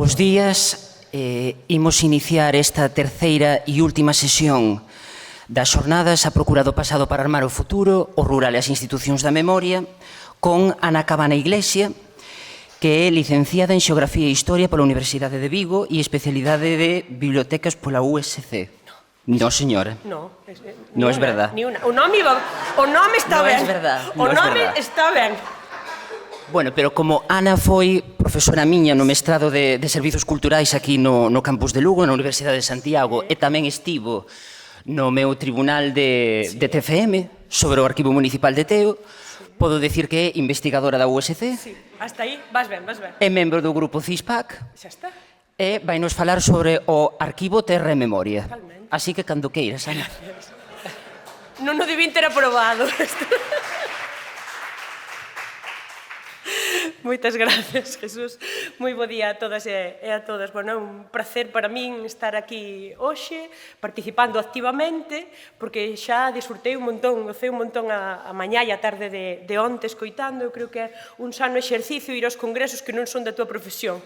Bos días. Imos iniciar esta terceira e última sesión das xornadas A procura do pasado para armar o futuro, o rural e as institucións da memoria, con Ana Cabana Iglesia, que é licenciada en Xeografía e Historia pola Universidade de Vigo e especialidade de Bibliotecas pola USC. No, señora. No, non é verdad. O nome está ben. Non é verdad. O nome está ben. Bueno, pero como Ana foi profesora miña no mestrado de Servizos Culturais aquí no campus de Lugo, na Universidade de Santiago, e tamén estivo no meu tribunal de TFM sobre o Arquivo Municipal de Teo, podo dicir que é investigadora da USC. Sí, hasta aí vas ben. É membro do grupo CISPAC. Xa está. E vai nos falar sobre o Arquivo Terra e Memoria. Totalmente. Así que cando queiras, Ana. Non o debín ter aprobado. Moitas gracias, Jesús. Moi bo día a todas e a todas. Bueno, é un placer para min estar aquí hoxe, participando activamente, porque xa disfrutei un montón, gocei un montón a mañá e a tarde de onte escoitando. Eu creo que é un sano exercicio ir aos congresos que non son da túa profesión,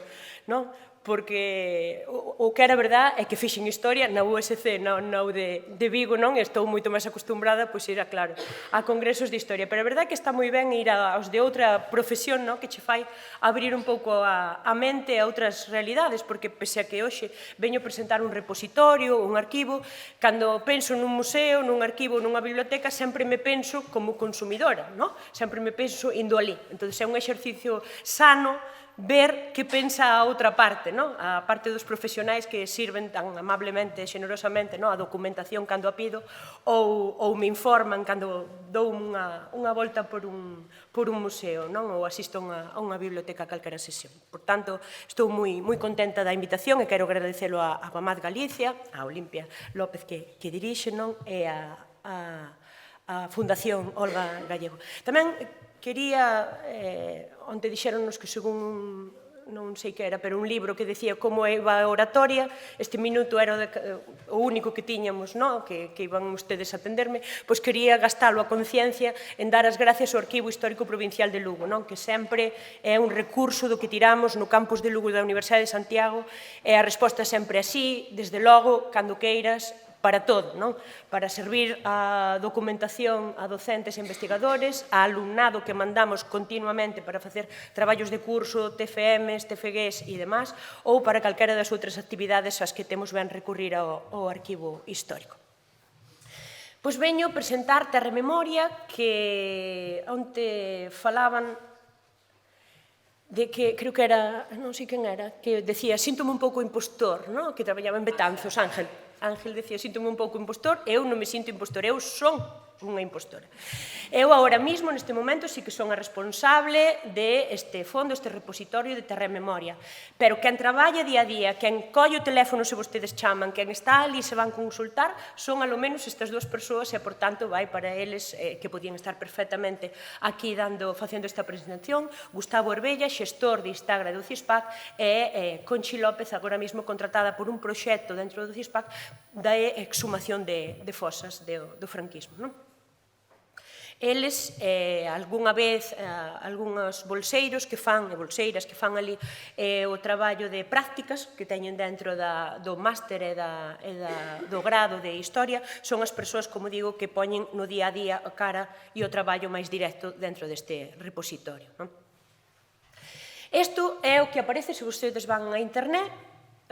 non? Porque o que era verdad é que fixen historia na USC, non de Vigo, non? Estou moito máis acostumbrada, pois ir, claro, a congresos de historia. Pero a verdad é que está moi ben ir aos de outra profesión, non? Que che fai abrir un pouco a mente a outras realidades, porque pese a que hoxe veño presentar un repositorio, un arquivo, cando penso nun museo, nun arquivo, nunha biblioteca, sempre me penso como consumidora, non? Sempre me penso indo ali. Entón, é un exercicio sano ver que pensa a outra parte, a parte dos profesionais que sirven tan amablemente, xenerosamente, a documentación cando a pido ou me informan cando dou unha volta por un museo ou asisto a unha biblioteca a calquera sesión. Por tanto, estou moi contenta da invitación e quero agradecelo a Bamad Galicia, a Olimpia López que dirixe e a Fundación Olga Gallego. Tamén quería, onte dixéronnos que según, non sei que era, pero un libro que decía como iba a oratoria, este minuto era o único que tiñamos, que iban ustedes a atenderme, pois quería gastalo a conciencia en dar as gracias ao Arquivo Histórico Provincial de Lugo, que sempre é un recurso do que tiramos no campus de Lugo da Universidade de Santiago, e a resposta sempre así, desde logo, cando queiras, para todo, para servir a documentación a docentes e investigadores, a alumnado que mandamos continuamente para facer traballos de curso, TFMs, TFGs e demás, ou para calquera das outras actividades ás que temos ben recurrir ao arquivo histórico. Pois veño presentar Terra e Memoria, que onte falaban de que, creo que era, non sei quen era, que decía, síntome un pouco impostor, que traballaba en Betanzos, Ángel decía, síntome un pouco impostor, eu non me sinto impostor, eu son unha impostora. Eu agora mesmo, neste momento, sí que son a responsable deste fondo, este repositorio de Terra e Memoria. Pero quen traballa día a día, quen colle o teléfono se vostedes chaman, quen está ali se van consultar, son alo menos estas dúas persoas e, por tanto, vai para eles que podían estar perfectamente aquí facendo esta presentación. Gustavo Herbella, xestor de Instagra do CISPAC, e Conchi López, agora mesmo contratada por un proxecto dentro do CISPAC da exhumación de fosas do franquismo, non? Eles, algunha vez, algúns bolseiros que fan, e bolseiras que fan ali o traballo de prácticas que teñen dentro do máster e do grado de Historia, son as persoas, como digo, que poñen no día a día a cara e o traballo máis directo dentro deste repositorio. Isto é o que aparece se vostedes van a internet.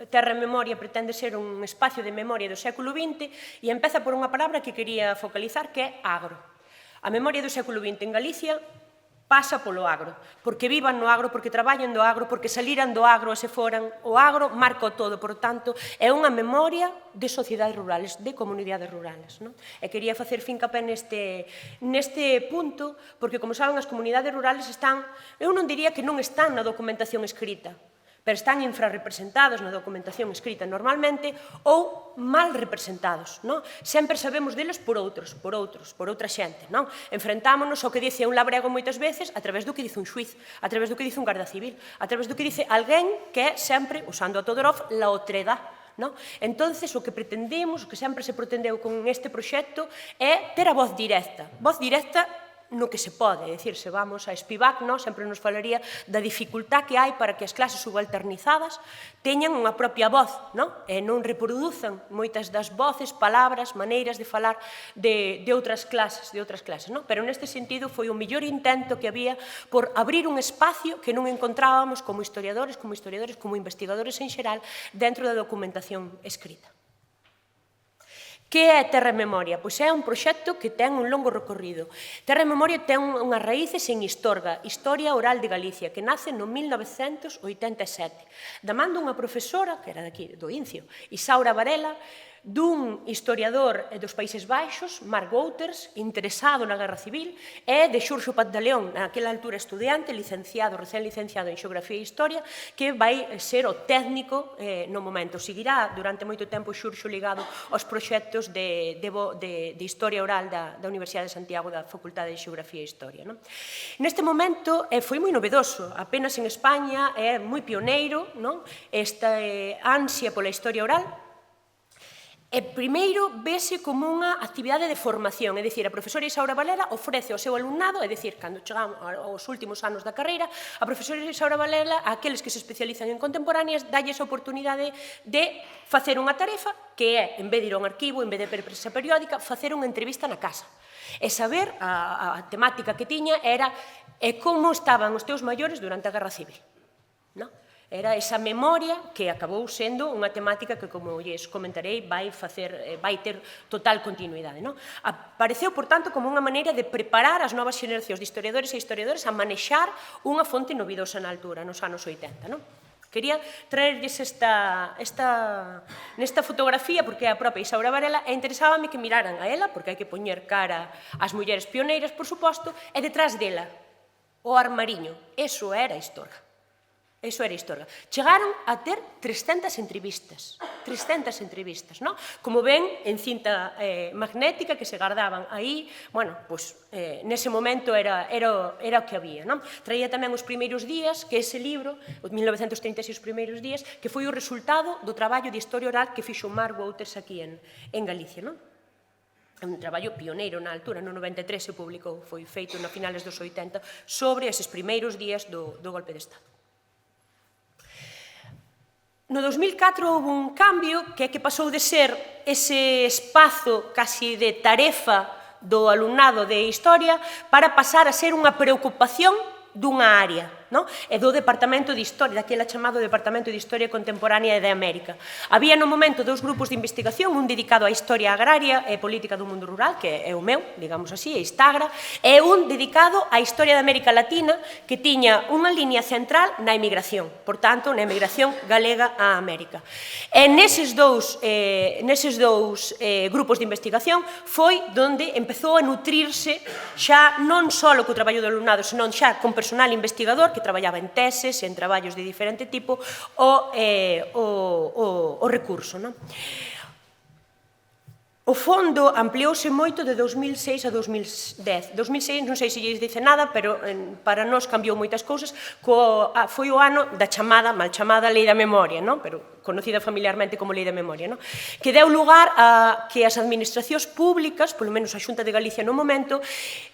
Terra e Memoria pretende ser un espacio de memoria do século XX e empeza por unha palabra que quería focalizar, que é agro. A memoria do século XX en Galicia pasa polo agro, porque vivan no agro, porque traballen do agro, porque saliran do agro e se foran. O agro marca todo, por tanto, é unha memoria de sociedades rurales, de comunidades rurales. E quería facer fincapé neste punto, porque, como saben, as comunidades rurales están, eu non diría que non están na documentación escrita, pero están infrarrepresentados na documentación escrita normalmente ou mal representados. Sempre sabemos deles por outra xente. Enfrentámonos ao que dice un labrego moitas veces a través do que dice un xuiz, a través do que dice un garda civil, a través do que dice alguén que é sempre, usando a Todorov, la otredad. Entonces, o que pretendemos, o que sempre se pretendeu con este proxecto, é ter a voz directa no que se pode, é dicir, se vamos a Spivak, sempre nos falaría da dificultad que hai para que as clases subalternizadas teñan unha propia voz, e non reproduzan moitas das voces, palabras, maneiras de falar de outras clases, pero neste sentido foi o mellor intento que había por abrir un espacio que non encontrábamos como historiadores, como investigadores en xeral, dentro da documentación escrita. Que é Terra e Memoria? Pois é un proxecto que ten un longo recorrido. Terra e Memoria ten unhas raíces en Historga, Historia Oral de Galicia, que nace no 1987, da man dunha profesora, que era daqui, do Incio, Isaura Varela, dun historiador dos Países Baixos, Mark Wouters, interesado na Guerra Civil, e de Xurxo Pantaleón, naquela altura estudiante, recén licenciado en Xeografía e Historia, que vai ser o técnico no momento. Seguirá durante moito tempo Xurxo ligado aos proxectos de Historia Oral da Universidade de Santiago, da Facultade de Xeografía e Historia. Neste momento foi moi novedoso, apenas en España é moi pioneiro esta ansia pola historia oral. E primeiro vese como unha actividade de formación, é dicir, a profesora Isaura Varela ofrece ao seu alumnado, é dicir, cando chegamos aos últimos anos da carreira, a profesora Isaura Varela, aqueles que se especializan en contemporáneas, dalles a oportunidade de facer unha tarefa que é, en vez de ir a un arquivo, en vez de ver prensa periódica, facer unha entrevista na casa. E saber, a temática que tiña era como estaban os teus maiores durante a Guerra Civil. Era esa memoria que acabou sendo unha temática que, como lles comentarei, vai ter total continuidade. Apareceu, por tanto, como unha maneira de preparar as novas xeracións de historiadores e historiadoras a manexar unha fonte novidosa na altura, nos anos 80. Quería traerlles nesta fotografía, porque é a propia Isaura Varela, e interesábame que miraran a ela, porque hai que poñer cara ás mulleres pioneiras, por suposto, e detrás dela, o armariño. Eso era Historga. Eso era Historga. Chegaron a ter 300 entrevistas. 300 entrevistas, como ven, en cinta magnética que se guardaban aí. Bueno, pois, nese momento era o que había. Traía tamén os primeiros días, que ese libro, os 1936 primeiros días, que foi o resultado do traballo de historia oral que fixo Mark Wouters aquí en Galicia, É un traballo pioneiro na altura, no 93 se publicou, foi feito na finales dos 80, sobre eses primeiros días do golpe de Estado. No 2004 houve un cambio que pasou de ser ese espazo casi de tarefa do alumnado de Historia para pasar a ser unha preocupación dunha área, e do Departamento de Historia, daquela chamado Departamento de Historia Contemporánea e de América. Había no momento dous grupos de investigación, un dedicado á historia agraria e política do mundo rural, que é o meu, digamos así, é Istagra, e un dedicado á historia da América Latina, que tiña unha liña central na emigración, por tanto, na emigración galega a América. E neses dous grupos de investigación foi onde empezou a nutrirse xa non só co traballo do alumnado, senón xa con personal investigador que traballaba en teses, en traballos de diferente tipo, o recurso. O fondo ampliouse moito de 2006 a 2010. 2006 non sei se lles dice nada, pero para nós cambiou moitas cousas. Foi o ano da mal chamada Lei da Memoria, pero conocida familiarmente como Lei da Memoria, que deu lugar a que as administracións públicas, polo menos a Xunta de Galicia no momento,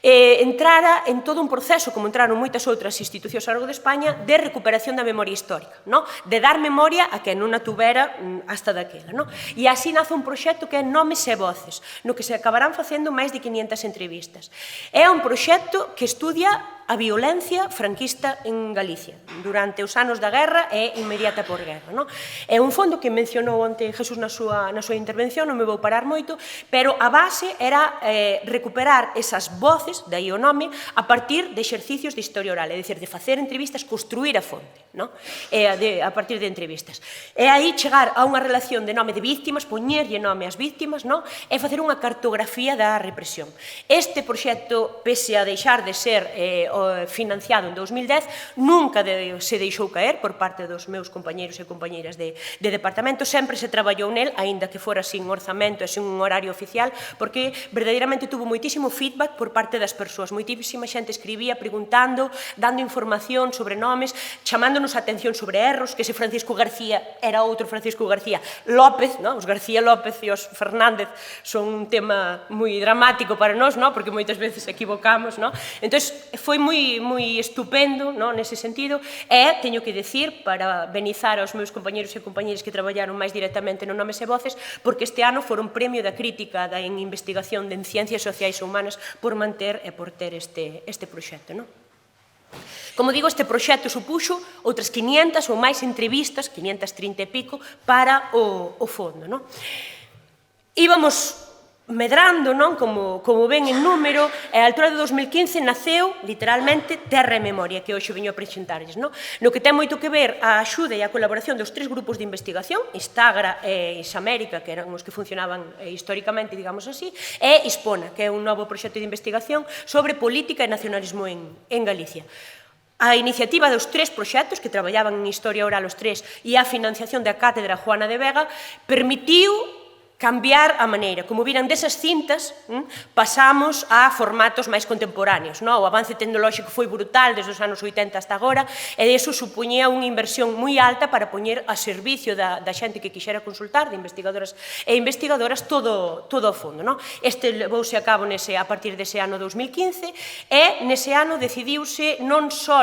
entrara en todo un proceso, como entraron moitas outras institucións ao largo de España, de recuperación da memoria histórica, de dar memoria a quen non a tuvera hasta daquela. E así nace un proxecto que é Nomes e Voces, no que se acabarán facendo máis de 500 entrevistas. É un proxecto que estudia a violencia franquista en Galicia durante os anos da guerra e inmediata por guerra. É un fondo que mencionou onte Jesús na súa intervención, non me vou parar moito, pero a base era recuperar esas voces, dai o nome, a partir de exercicios de historia oral, é dicir, de facer entrevistas, construir a fonte, a partir de entrevistas. E aí chegar a unha relación de nome de víctimas, poñerlle nome ás víctimas, e facer unha cartografía da represión. Este proxecto, pese a deixar de ser financiado en 2010, nunca se deixou caer por parte dos meus compañeiros e compañeiras de departamento, sempre se traballou nel, aínda que fora sin orzamento e sin un horario oficial, porque verdadeiramente tuvo moitísimo feedback por parte das persoas, moitísima xente escribía preguntando, dando información sobre nomes, chamándonos a atención sobre erros, que ese Francisco García era outro Francisco García López, os García López e os Fernández son un tema moi dramático para nós, porque moitas veces equivocamos. Entón, foi moi estupendo nese sentido, e teño que decir, para benizar aos meus compañeros e compañeras que traballaron máis directamente no Nomes e Voces, porque este ano foron premio da crítica en investigación en ciencias sociais e humanas por manter e por ter este proxecto. Como digo, este proxecto supuxo outras 500 ou máis entrevistas, 530 e pico, para o fondo. Íbamos medrando, como ven en número, e a altura de 2015 naceu, literalmente, Terra e Memoria, que hoxe veño a presentarlles. No que ten moito que ver a axuda e a colaboración dos tres grupos de investigación, Istagra e Isamérica, que eran os que funcionaban históricamente, digamos así, e Ispona, que é un novo proxecto de investigación sobre política e nacionalismo en Galicia. A iniciativa dos tres proxectos, que traballaban en historia oral os tres, e a financiación da Cátedra Juana de Vega, permitiu cambiar a maneira. Como viran desas cintas, pasamos a formatos máis contemporáneos. O avance tecnolóxico foi brutal desde os anos 80 hasta agora, e iso supoñía unha inversión moi alta para poñer a servicio da xente que quixera consultar, de investigadoras e investigadoras, todo o fondo. Este levouse a cabo a partir dese ano 2015, e nese ano decidiuse non só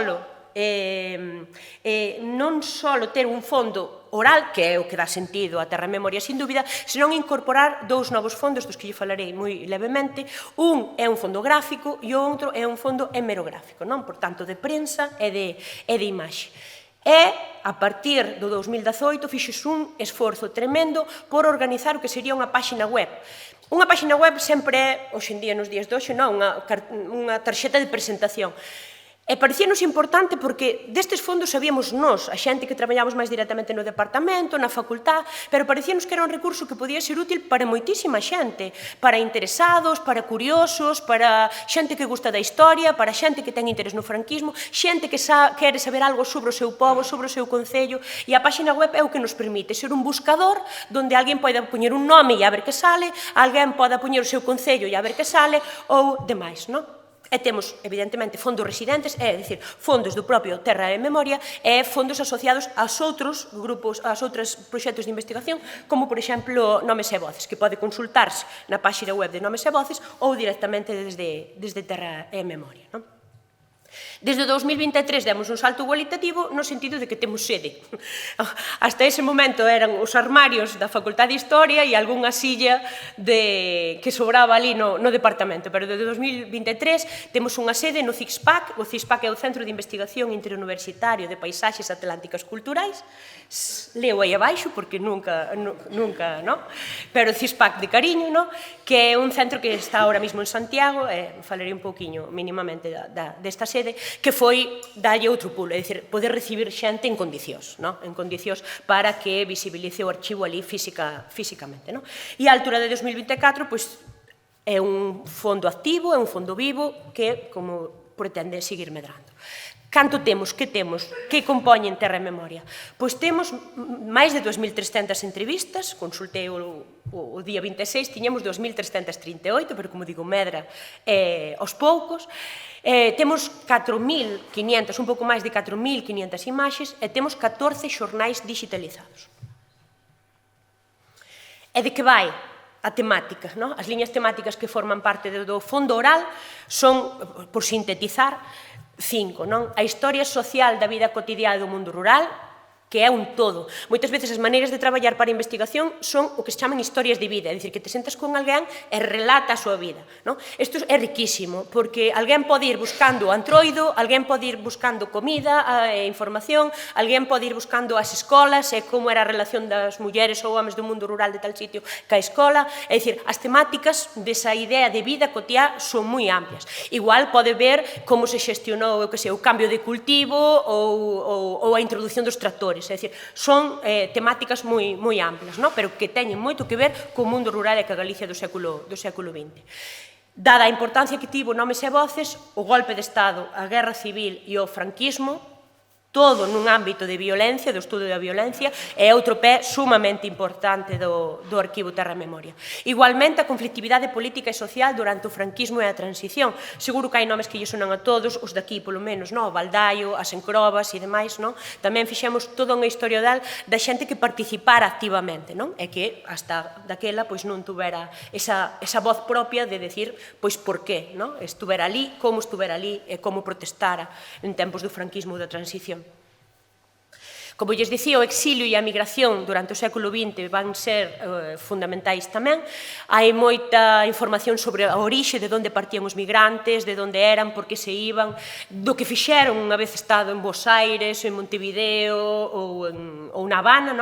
ter un fondo oral, que é o que dá sentido a Terra e Memoria, sin dúbida, senón incorporar dous novos fondos, dos que lle falarei moi levemente. Un é un fondo gráfico e o outro é un fondo hemerográfico, por tanto, de prensa e de imaxe. E, a partir do 2018, fixos un esforzo tremendo por organizar o que sería unha páxina web. Unha páxina web sempre é, hoxe en día, nos días de hoxe, unha tarxeta de presentación. E parecíanos importante porque destes fondos sabíamos nós, a xente que traballamos máis directamente no departamento, na facultad, pero parecíanos que era un recurso que podía ser útil para moitísima xente, para interesados, para curiosos, para xente que gusta da historia, para xente que ten interés no franquismo, xente que quere saber algo sobre o seu pobo, sobre o seu concello, e a páxina web é o que nos permite ser un buscador onde alguén poida poñer un nome e a ver que sale, alguén poda poñer o seu concello e a ver que sale, ou demais, E temos, evidentemente, fondos residentes, é dicir, fondos do propio Terra e Memoria, e fondos asociados aos outros grupos, aos outros proxectos de investigación, como, por exemplo, Nomes e Voces, que pode consultarse na páxina web de Nomes e Voces ou directamente desde Terra e Memoria. Desde o 2023 demos un salto cualitativo no sentido de que temos sede. Hasta ese momento eran os armarios da Facultade de Historia e algunha silla que sobraba ali no departamento, pero desde 2023 temos unha sede no CISPAC. O CISPAC é o Centro de Investigación Interuniversitario de Paisaxes Atlánticas Culturais. Leo aí abaixo porque nunca, pero CISPAC de cariño, que é un centro que está ahora mismo en Santiago, falarei un pouquiño mínimamente desta sede, que foi dalle outro pulo, é dicir, poder recibir xente en condicións, para que visibilice o archivo ali físicamente. E a altura de 2024, é un fondo activo, é un fondo vivo, que, como pretende, seguir medrando. Canto temos? Que temos? Que compoñen Terra e Memoria? Pois temos máis de 2.300 entrevistas, consultei o día 26, tiñamos 2.338, pero, como digo, medra aos poucos. Temos 4.500, un pouco máis de 4.500 imaxes, e temos 14 xornais digitalizados. E de que vai a temática? As liñas temáticas que forman parte do fondo oral son, por sintetizar, 5, a historia social da vida cotidiana do mundo rural, que é un todo. Moitas veces as maneiras de traballar para a investigación son o que se chaman historias de vida, é dicir, que te sentas con alguén e relata a súa vida. Isto é riquísimo, porque alguén pode ir buscando o antroido, alguén pode ir buscando comida e información, alguén pode ir buscando as escolas e como era a relación das mulleres ou homes do mundo rural de tal sitio ca escola. É dicir, as temáticas desa idea de vida cotiá son moi amplias. Igual pode ver como se xestionou o cambio de cultivo ou a introducción dos tractores. É dicir, son temáticas moi amplias, pero que teñen moito que ver co mundo rural e ca Galicia do século XX. Dada a importancia que tivo Nomes e Voces, o golpe de Estado, a Guerra Civil e o franquismo, todo nun ámbito de violencia, do estudo da violencia, é outro pé sumamente importante do Arquivo Terra e Memoria. Igualmente, a conflictividade política e social durante o franquismo e a transición. Seguro que hai nomes que lle sonan a todos, os daqui, polo menos, o Baldaio, as Encrobas e demais. Tamén fixemos toda unha historia oral da xente que participara activamente, e que, hasta daquela, non tuvera esa voz propia de decir, por qué, estuvera ali, como e como protestara en tempos do franquismo e da transición. Como lles dicía, o exilio e a migración durante o século XX van ser fundamentais tamén. Hai moita información sobre a orixe de onde partían os migrantes, de onde eran, por que se iban, do que fixeron unha vez estado en Bos Aires, en Montevideo ou na Habana,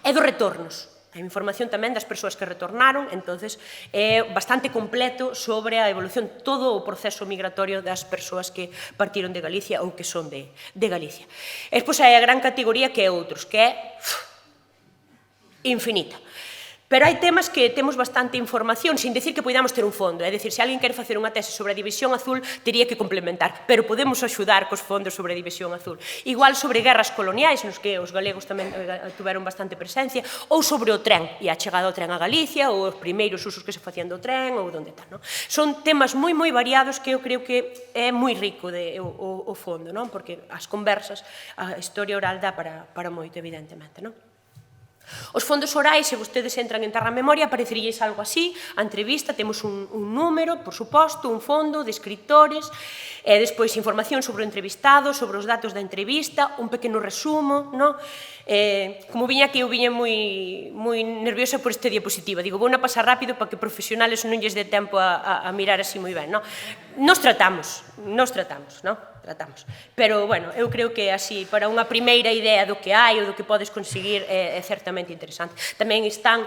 e dos retornos. A información tamén das persoas que retornaron, entonces é bastante completo sobre a evolución, todo o proceso migratorio das persoas que partiron de Galicia ou que son de Galicia. E despois hai a gran categoría que é outros, que é infinita. Pero hai temas que temos bastante información, sin decir que poidamos ter un fondo. É dicir, se alguén quere facer unha tese sobre a División Azul, teria que complementar, pero podemos axudar cos fondos sobre a División Azul. Igual sobre guerras coloniais, nos que os galegos tamén tuveron bastante presencia, ou sobre o tren, e a chegada ao tren a Galicia, ou os primeiros usos que se facían do tren, ou donde tal. Son temas moi variados que eu creo que é moi rico o fondo, porque as conversas, a historia oral dá para moito, evidentemente. Os fondos orais, se vostedes entran en Terra Memoria, apareceríais algo así, a entrevista, temos un número, por suposto, un fondo de escritores, e despois información sobre o entrevistado, sobre os datos da entrevista, un pequeno resumo, como viña aquí, eu viña moi nerviosa por esta diapositiva, digo, vou na pasar rápido para que profesionales non lles dé tempo a mirar así moi ben, Nos tratamos, tratamos. Pero, bueno, eu creo que así, para unha primeira idea do que hai ou do que podes conseguir, é certamente interesante. Tamén están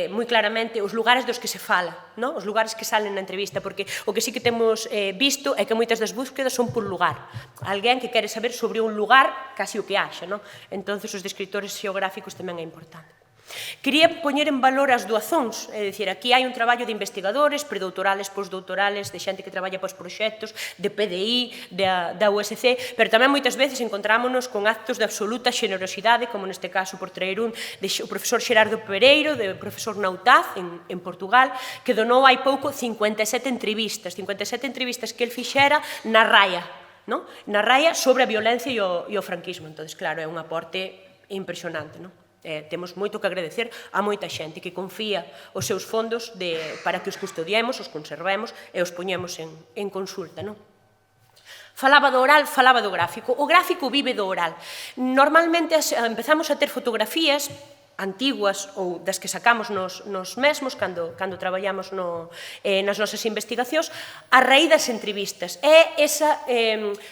moi claramente os lugares dos que se fala, os lugares que salen na entrevista, porque o que sí que temos visto é que moitas das búsquedas son por lugar. Alguén que quere saber sobre un lugar, casi o que haxa, Entonces, os descritores xeográficos tamén é importante. Quería poñer en valor as doazóns, é dicir, aquí hai un traballo de investigadores, predoutorales, postdoutorales, de xente que traballa pos proxectos, de PDI, da USC, pero tamén moitas veces encontrámonos con actos de absoluta xenerosidade, como neste caso, por traer un, o profesor Xerardo Pereiro, do profesor Nautaz, en Portugal, que donou hai pouco 57 entrevistas que el fixera na RAIA, sobre a violencia e o franquismo. Entón, claro, é un aporte impresionante, temos moito que agradecer a moita xente que confía os seus fondos para que os custodiemos, os conservemos e os poñemos en consulta. Falaba do oral, falaba do gráfico. O gráfico vive do oral. Normalmente empezamos a ter fotografías antiguas ou das que sacamos nos mesmos cando traballamos nas nosas investigacións a raíz das entrevistas. É esa,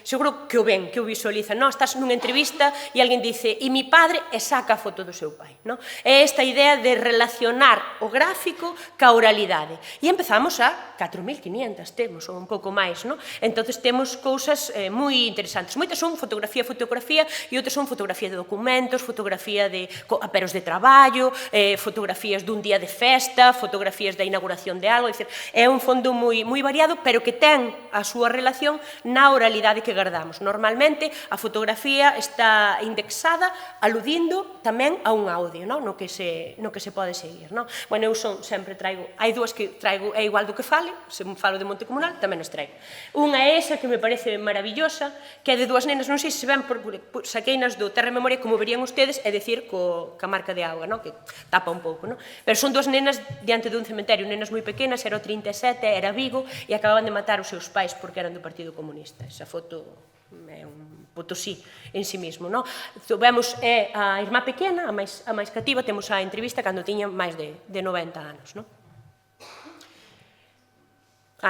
seguro que o ven, que o visualizan, estás nunha entrevista e alguén dice, e mi padre, e saca a foto do seu pai. É esta idea de relacionar o gráfico ca oralidade. E empezamos a 4.500 temos, ou un pouco máis. Entón temos cousas moi interesantes. Moitas son fotografía e outras son fotografía de documentos, fotografía de aperos de traballo, fotografías dun día de festa, fotografías da inauguración de algo, é un fondo moi variado, pero que ten a súa relación na oralidade que guardamos. Normalmente, a fotografía está indexada aludindo tamén a un audio, no que se pode seguir. Bueno, eu sempre traigo, hai dúas que traigo, é igual do que fale, se falo de Monte Comunal, tamén os traigo. Unha é esa, que me parece maravillosa, que é de dúas nenas, non sei se ven, saqueinas do Terra e Memoria, como verían ustedes, é dicir, ca marca de auga, que tapa un pouco, pero son dúas nenas diante dun cementerio, nenas moi pequenas, era o 37, era Vigo, e acababan de matar os seus pais porque eran do Partido Comunista. Esa foto é un Potosí en sí mismo. Vemos a irmá pequena, a máis cativa, temos a entrevista cando tiña máis de 90 anos.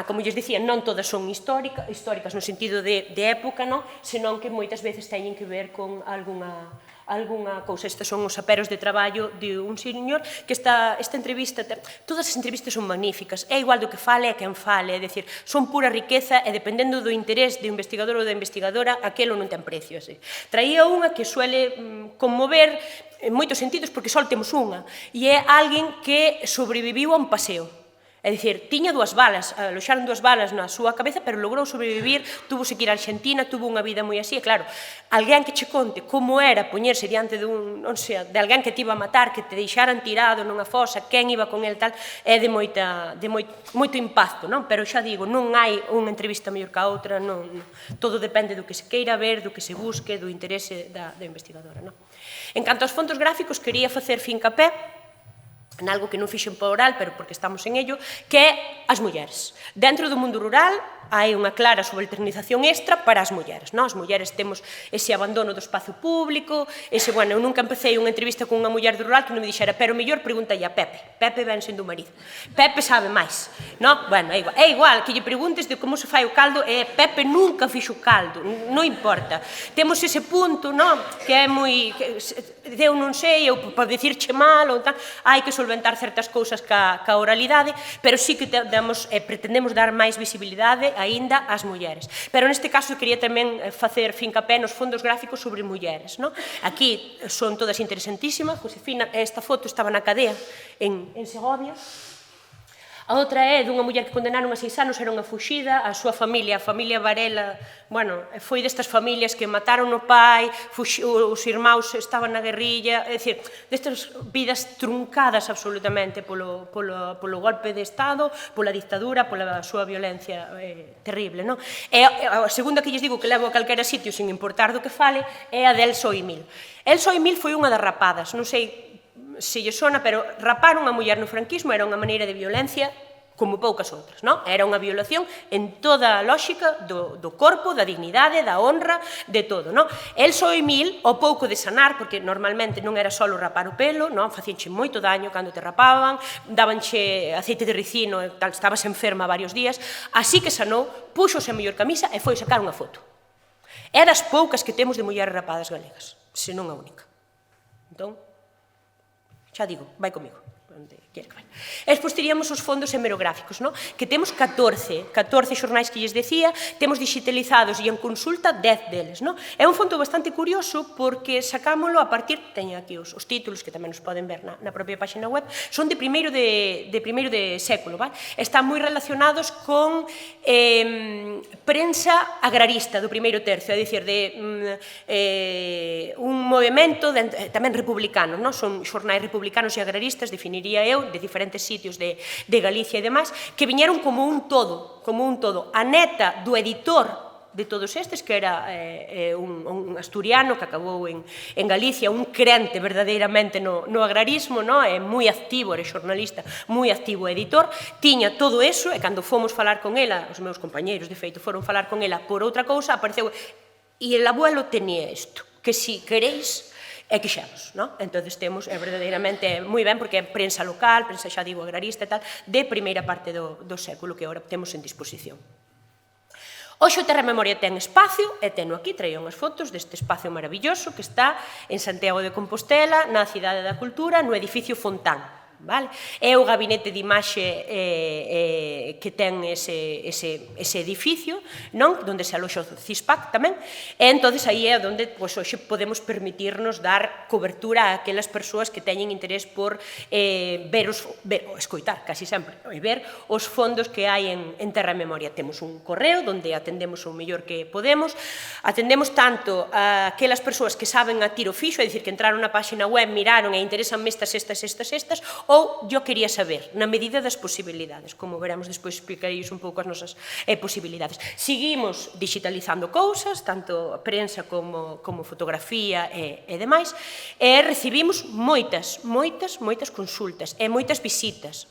Como lles dicía, non todas son históricas no sentido de época, senón que moitas veces teñen que ver con algunha cousa. Estes son os aperos de traballo de un señor que esta entrevista, todas as entrevistas son magníficas, é igual do que fale e quen fale, é dicir, son pura riqueza e dependendo do interés do investigador ou da investigadora, aquelo non ten precio. Traía unha que suele conmover en moitos sentidos porque só temos unha, e é alguén que sobreviviu a un paseo. É dicir, tiña 2 balas, aloxaron 2 balas na súa cabeza, pero logrou sobrevivir, tuvose que ir a Argentina, tuvo unha vida moi así, e claro, alguén que che conte como era poñerse diante dun, non sei, de alguén que te iba a matar, que te deixaran tirado nunha fosa, quen iba con el tal, é de moito impacto, non? Pero xa digo, non hai unha entrevista mellor que a outra, non, todo depende do que se queira ver, do que se busque, do interese da investigadora, non? En canto aos fondos gráficos, quería facer fincapé en algo que non fixen por oral, pero porque estamos en ello, que é as mulleres. Dentro do mundo rural hai unha clara subalternización extra para as mulleres. As mulleres temos ese abandono do espacio público, eu nunca empecé unha entrevista con unha muller do rural que non me dixera, pero mellor pregúntalle a Pepe. Pepe ven sendo o marido. Pepe sabe máis. Bueno, é igual que lle preguntes de como se fai o caldo, e Pepe nunca fixo caldo, non importa. Temos ese punto, que é moi... Eu non sei, eu para dicirche mal, ou tal, hai que solventar certas cousas ca oralidade, pero sí que pretendemos dar máis visibilidade aínda ás mulleres. Pero neste caso quería tamén facer fincapé nos fondos gráficos sobre mulleres. Aquí son todas interesantísimas. Josefina, esta foto estaba na cadea en Segovia. A outra é dunha muller que condenaron a 6 anos, era unha fuxida, a súa familia, a familia Varela, foi destas familias que mataron o pai, os irmãos estaban na guerrilla, é dicir, destas vidas truncadas absolutamente polo golpe de Estado, pola dictadura, pola súa violencia terrible. E a segunda que lles digo que levo a calquera sitio sin importar do que fale é a de Elsa Oimil. Elsa Oimil foi unha das rapadas, non sei se lle sona, pero rapar unha muller no franquismo era unha maneira de violencia como poucas outras, Era unha violación en toda a lógica do corpo, da dignidade, da honra, de todo, Elsa Oimil, ao pouco de sanar, porque normalmente non era só rapar o pelo, facíanche moito daño cando te rapaban, dabanche aceite de ricino, estabas enferma varios días, así que sanou, puxose a mellor camisa e foi sacar unha foto. É das poucas que temos de mulleres rapadas galegas, se non a única. Entón, xa digo, vai comigo, onde quere que vai. E despois teríamos os fondos hemerográficos, que temos 14 xornais que lles decía, temos digitalizados e en consulta 10 deles. É un fondo bastante curioso porque sacámoslo a partir, teño aquí os títulos que tamén nos poden ver na propia página web, son de primeiro de século, están moi relacionados con prensa agrarista do primeiro tercio, é dicir, de un movimento tamén republicano, son xornais republicanos e agraristas, definiría eu, de diferentes sitios de Galicia e demais, que viñeron como un todo. A neta do editor de todos estes, que era un asturiano que acabou en Galicia, un crente verdadeiramente no agrarismo, é moi activo, era xornalista, moi activo editor, tiña todo eso, e cando fomos falar con ela, os meus compañeiros, de feito, foron falar con ela por outra cousa, apareceu, e el abuelo tenía isto, que si queréis, e quixemos, entón temos, verdadeiramente moi ben, porque é prensa local, prensa, xa digo, agrarista e tal, de primeira parte do século que agora temos en disposición. Hoxe o Terra Memoria ten espacio, e teno aquí, traio unhas fotos deste espacio maravilloso que está en Santiago de Compostela, na Cidade da Cultura, no edificio Fontán. É o gabinete de imaxe que ten ese edificio, onde se aloxa o CISPAC tamén, e entón aí é onde hoxe podemos permitirnos dar cobertura a aquelas persoas que teñen interés por escoitar, casi sempre, e ver os fondos que hai en Terra e Memoria. Temos un correo onde atendemos o mellor que podemos, atendemos tanto a aquelas persoas que saben a tiro fixo, é dicir, que entraron na página web, miraron e interesanme estas, ou yo quería saber, na medida das posibilidades. Como veremos despois, explicaréis un pouco as nosas posibilidades. Seguimos digitalizando cousas, tanto prensa como fotografía e demais, e recibimos moitas consultas e moitas visitas,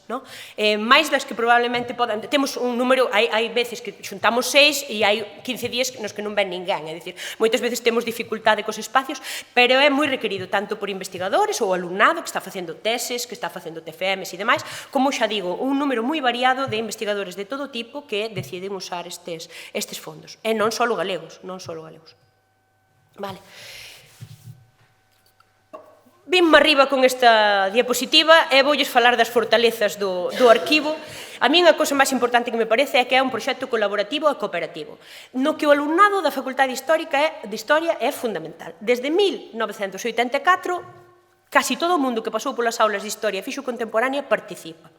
máis das que probablemente podan... Temos un número, hai veces que xuntamos 6 e hai 15 días nos que non ven ninguén, é dicir, moitas veces temos dificultade cos espacios, pero é moi requerido tanto por investigadores ou alumnado que está facendo teses, que está facendo TFMs e demais, como xa digo, un número moi variado de investigadores de todo tipo que deciden usar estes fondos. E non só galegos, Vale. Vimos arriba con esta diapositiva e voulles falar das fortalezas do arquivo. A mí unha cousa máis importante que me parece é que é un proxecto colaborativo e cooperativo, no que o alumnado da Facultade de Historia é fundamental. Desde 1984, casi todo o mundo que pasou polas aulas de Historia e fixo contemporánea participa.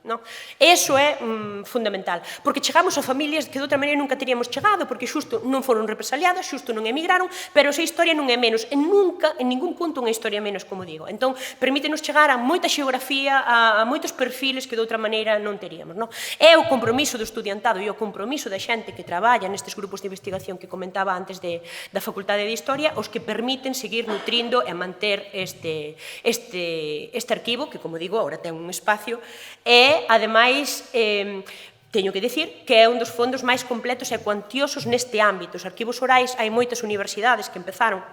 Eso é fundamental, porque chegamos a familias que de outra maneira nunca teríamos chegado, porque xusto non foron represaliadas, xusto non emigraron, pero esa historia non é menos, e nunca, en ningún punto, unha historia menos, como digo. Entón, permítenos chegar a moita xeografía, a moitos perfiles que de outra maneira non teríamos. É o compromiso do estudiantado e o compromiso da xente que traballa nestes grupos de investigación que comentaba antes da Facultade de Historia, os que permiten seguir nutrindo e manter este arquivo, que, como digo, agora ten un espacio, e, ademais, teño que dicir que é un dos fondos máis completos e cuantiosos neste ámbito. Os arquivos orais, hai moitas universidades que empezaron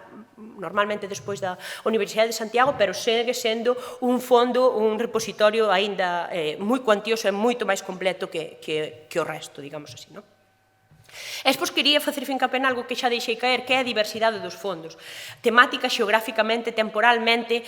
normalmente despois da Universidade de Santiago, pero segue sendo un fondo, un repositorio aínda moi cuantioso e moito máis completo que o resto, digamos así, non? E despois quería facer fincapé en algo que xa deixei caer, que é a diversidade dos fondos. Temática, xeográficamente, temporalmente.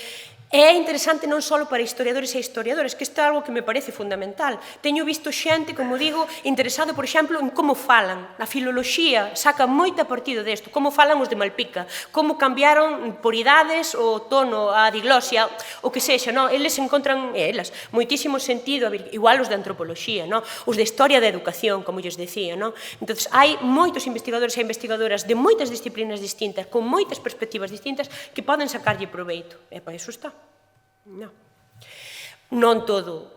É interesante non só para historiadores e historiadoras, que isto é algo que me parece fundamental. Teño visto xente, como digo, interesado, por exemplo, en como falan. A filoloxía saca moita partido desto, como falan os de Malpica, como cambiaron por idades o tono, a diglosia, o que sexa, eles encontran, elas, moitísimo sentido, igual os de antropoloxía, os de historia da educación, como lles decía. Entón, hai moitos investigadores e investigadoras de moitas disciplinas distintas, con moitas perspectivas distintas, que poden sacarlle proveito. E para iso está. Non todo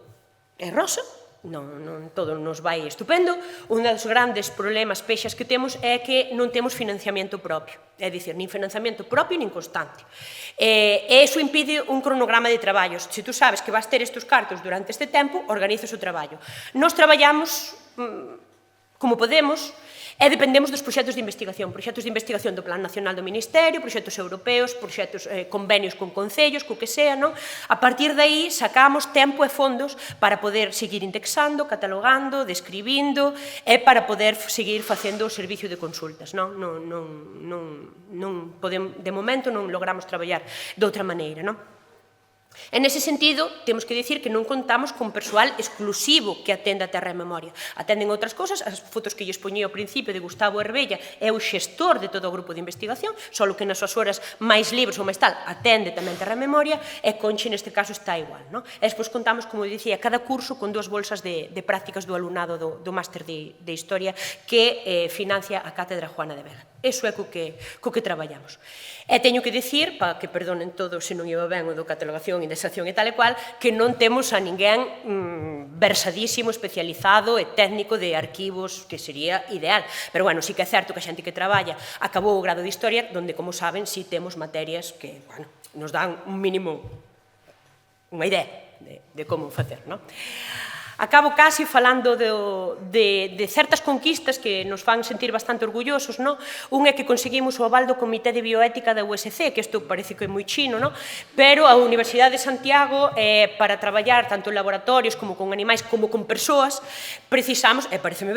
é rosa, non todo nos vai estupendo. Un dos grandes problemas, pexas que temos, é que non temos financiamento propio, é dicir, nin financiamento propio nin constante. E iso impide un cronograma de traballos. Se tú sabes que vas ter estes cartos durante este tempo, organizas o traballo. Nos traballamos como podemos, e dependemos dos proxectos de investigación do Plan Nacional do Ministerio, proxectos europeos, proxectos, convenios con concellos, co que sea, A partir de aí sacamos tempo e fondos para poder seguir indexando, catalogando, describindo e para poder seguir facendo o servicio de consultas, de momento non logramos traballar de outra maneira, En ese sentido, temos que dicir que non contamos con persoal exclusivo que atenda a Terra e Memoria. Atenden outras cosas, as fotos que lles poñía ao principio de Gustavo Herbella é o xestor de todo o grupo de investigación, só que nas súas horas máis libres ou máis tal, atende tamén Terra e Memoria, e Conchi neste caso está igual. E despois contamos, como dicía, cada curso con 2 bolsas de prácticas do alumnado do máster de Historia que financia a Cátedra Juana de Vega. Eso é co que traballamos. E teño que dicir, para que perdonen todos se non iba ben o do catalogación, indexación e tal e cual, que non temos a ninguén versadísimo, especializado e técnico de arquivos, que sería ideal. Pero, bueno, sí que é certo que a xente que traballa acabou o grado de Historia, donde, como saben, sí temos materias que, bueno, nos dan un mínimo, unha idea de como facer, non? Acabo casi falando de certas conquistas que nos fan sentir bastante orgullosos. Un é que conseguimos o aval do Comité de Bioética da USC, que isto parece que é moi chino, pero a Universidade de Santiago, para traballar tanto en laboratorios como con animais como con persoas, precisamos, e pareceme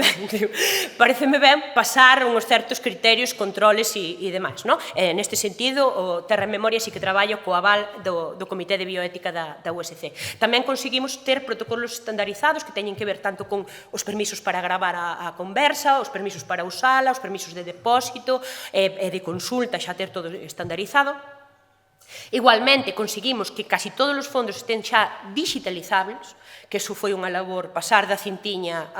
ben, pasar uns certos criterios, controles e demais. Neste sentido, o Terra e Memoria sí que traballa co aval do Comité de Bioética da USC. Tamén conseguimos ter protocolos estandarizados que teñen que ver tanto con os permisos para gravar a conversa, os permisos para usala, os permisos de depósito e de consulta, xa ter todo estandarizado. Igualmente, conseguimos que casi todos os fondos estén xa digitalizables, que iso foi unha labor, pasar da cintiña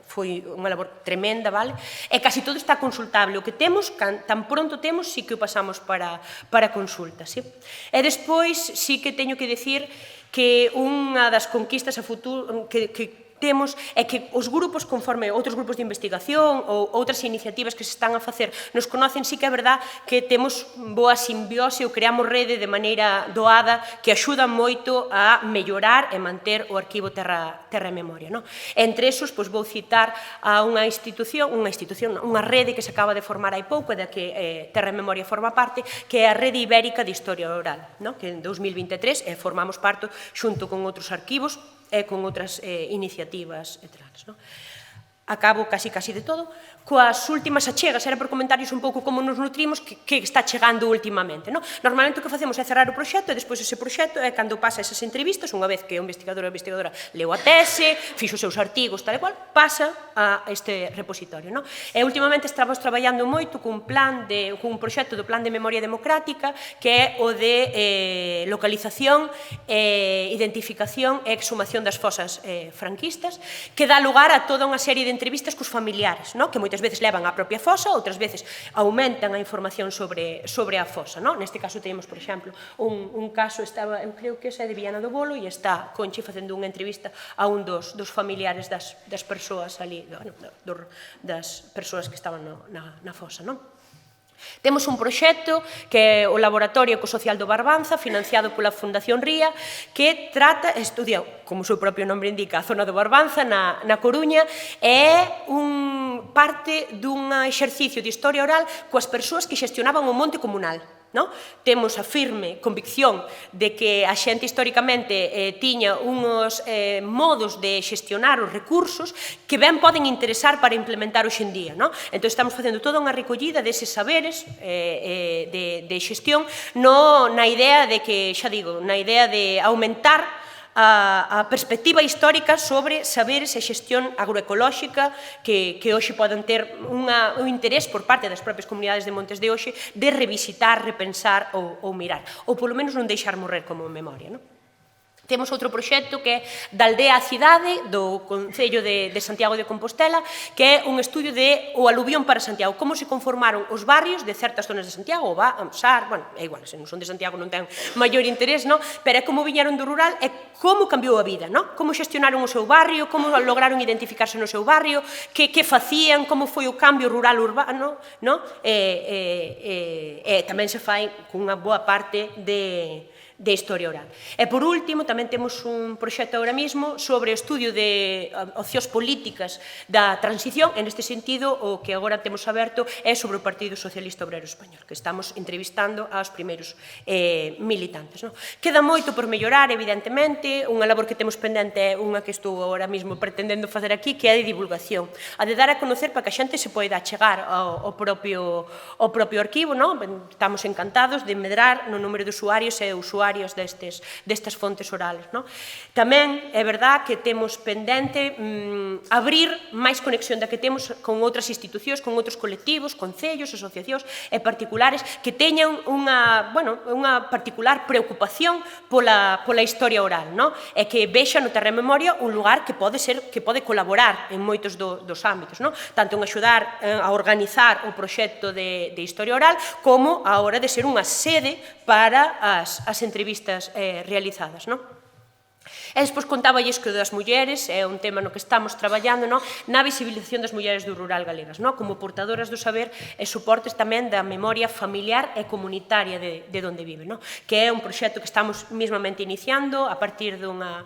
foi unha labor tremenda, vale? E casi todo está consultable. O que temos, tan pronto temos, sí que o pasamos para consulta, sí? E despois, sí que teño que dicir que unha das conquistas a futuro que temos é que os grupos, conforme outros grupos de investigación ou outras iniciativas que se están a facer, nos conocen, sí que é verdad que temos boa simbiose ou creamos rede de maneira doada que axuda moito a mellorar e manter o arquivo Terra e Memoria. Entre esos, vou citar a unha institución, unha rede que se acaba de formar hai pouco, e da que Terra e Memoria forma parte, que é a Rede Ibérica de Historia Oral, que en 2023 formamos parte xunto con outros arquivos e con outras iniciativas e tal. Acabo casi de todo. coas últimas achegas, era por comentarios un pouco como nos nutrimos, que está chegando últimamente. Normalmente o que facemos é cerrar o proxecto e despois ese proxecto é cando pasa esas entrevistas, unha vez que o investigador ou a investigadora leu a tese, fixo os seus artigos, tal e cual, pasa a este repositorio. E últimamente estamos traballando moito cun proxecto do Plan de Memoria Democrática, que é o de localización, identificación e exhumación das fosas franquistas, que dá lugar a toda unha serie de entrevistas cos familiares, que moitas veces levan á propia fosa, outras veces aumentan a información sobre a fosa. Neste caso temos, por exemplo, un caso, eu creo que é de Viana do Bolo, e está Conchi facendo unha entrevista a un dos familiares das persoas ali, das persoas que estaban na fosa. Temos un proxecto que é o Laboratorio Ecosocial do Barbanza, financiado pola Fundación Ría, que estudia, como o seu propio nome indica, a zona do Barbanza, na Coruña, e é parte dun exercicio de historia oral coas persoas que xestionaban o monte comunal. Temos a firme convicción de que a xente históricamente tiña uns modos de xestionar os recursos que ben poden interesar para implementar hoxe en día. Entón estamos facendo toda unha recollida deses saberes de xestión na idea de que, xa digo, na idea de aumentar a perspectiva histórica sobre saberes e xestión agroecolóxica que hoxe poden ter un interés por parte das propias comunidades de montes de hoxe de revisitar, repensar ou mirar, ou polo menos non deixar morrer como memoria. Temos outro proxecto que é da aldea á cidade, do Concello de Santiago de Compostela, que é un estudio do aluvión para Santiago, como se conformaron os barrios de certas zonas de Santiago, Sar, é igual, se non son de Santiago non ten maior interés, pero é como viñeron do rural, é como cambiou a vida, como xestionaron o seu barrio, como lograron identificarse no seu barrio, que facían, como foi o cambio rural-urbano, e tamén se fai cunha boa parte de historia oral. E, por último, tamén temos un proxecto agora mesmo sobre o estudio de opcións políticas da transición. En este sentido, o que agora temos aberto é sobre o Partido Socialista Obrero Español, que estamos entrevistando aos primeiros militantes. Queda moito por mellorar, evidentemente. Unha labor que temos pendente é unha que estou agora mesmo pretendendo facer aquí, que é a de divulgación. A de dar a conocer para que a xente se poida chegar ao propio arquivo. Estamos encantados de medrar no número de usuarios e usuarios destas fontes orales. Tamén é verdad que temos pendente abrir máis conexión da que temos con outras institucións, con outros colectivos, concellos, asociacións e particulares que teñan unha particular preocupación pola historia oral, e que vexan no Terra e Memoria un lugar que pode colaborar en moitos dos ámbitos, tanto en axudar a organizar o proxecto de historia oral como a hora de ser unha sede para as entrevistas realizadas. E despois contáballes que o das mulleres é un tema no que estamos traballando na visibilización das mulleres do rural galegas, como portadoras do saber e soportes tamén da memoria familiar e comunitaria de onde viven, que é un proxecto que estamos mesmamente iniciando a partir dunha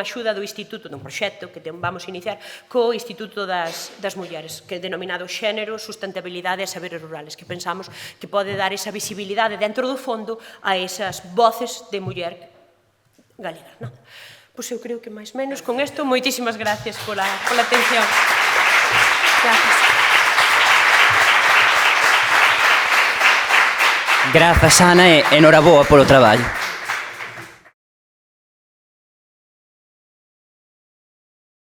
axuda do Instituto, dun proxecto que vamos iniciar co Instituto das Mulleres, que é denominado Xénero, Sustentabilidade e Saberes Rurales, que pensamos que pode dar esa visibilidade dentro do fondo a esas voces de muller galega. Pois eu creo que máis menos con isto. Moitísimas gracias pola atención. Gracias. Grazas, Ana, e enhoraboa polo traballo.